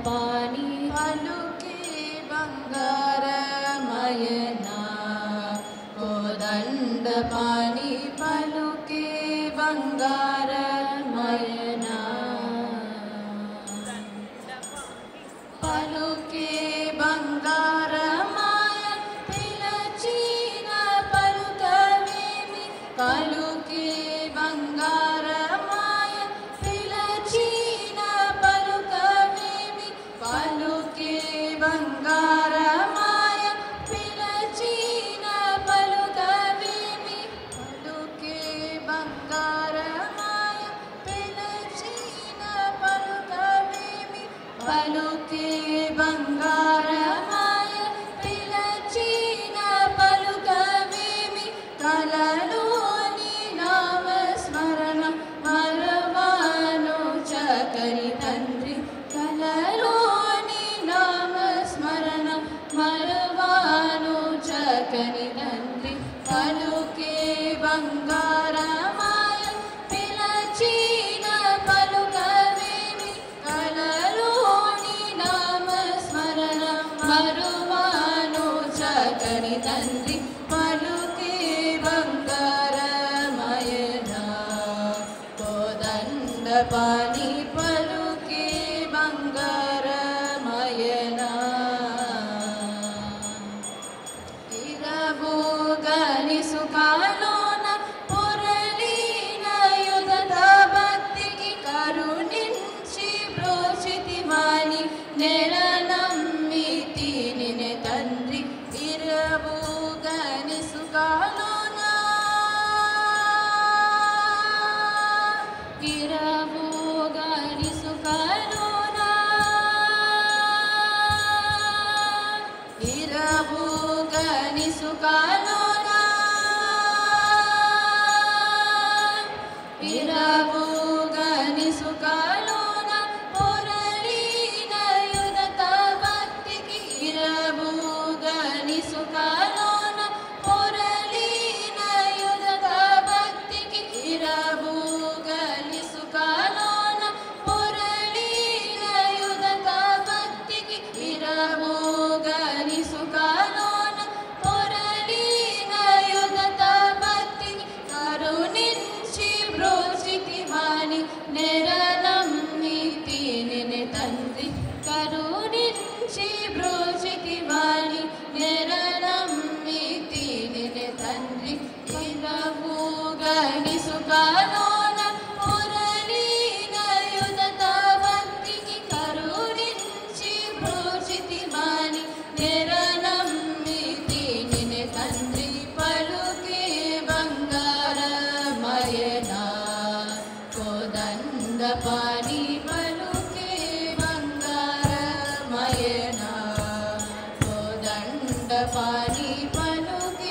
पानी पलुके बंगारमयना कोदंड पानी पलुके बंगारमयना पलुके बंगारमाय पिलचीन पलुकवेमि पलुके बंगारमाय पिलचीन पलुकवेमि पलुके बंगारमाय पिलचीन पलुकवेमि पलुके बंगारमाय पिलचीन पलुकवेमि पलुके बंगारमाय पिलचीन पलुकवेमि कललोनि नामस्मरण मरवानो चकरि तंद्रि कललोनि नामस्मरण मरवानो चकरि तंद्रि पलुके बंगारमाय पिलचीन पलुकवेमि कललोनि नामस्मरण मरवानो चकरि तंद्रि पलुके बंगारमयना कोदंड पानी पलुके बंगारमयना इरवोगनि सुखालोन पुरलीन युधत भक्तिकी करुणिंचि ब्रोचितिवानि नेरनम्मिति निने तंद्रि इरवोगनि सुखालोन इरवोगनि सुखालोन इरवोगनि सुखालोन इरवोगनि सुखालोन पुरलीन युधत भक्तिकी इरवोगनि सुखालोन पुरलीन युधत भक्तिकी इरवोगनि सुखालोन पुरलीन युधत भक्तिकी इरवोगनि सुखालोन पुरलीन युधत भक्तिकी करुणिंचि ब्रोचितिवानि नेरनम्मिति निने तंद्रि करुणिंचि ब्रोचितिवानि नेरनम्मिति निने तंद्रि इरवोगनि सुखालोन पुरलीन युधत भक्तिकी करुणिंचि ब्रोचितिवानि नेरनम्मिति निने तंद्रि पलुके बंगारमयना कोदंड पानी पलुके बंगारमयना कोदंड पानी पलुके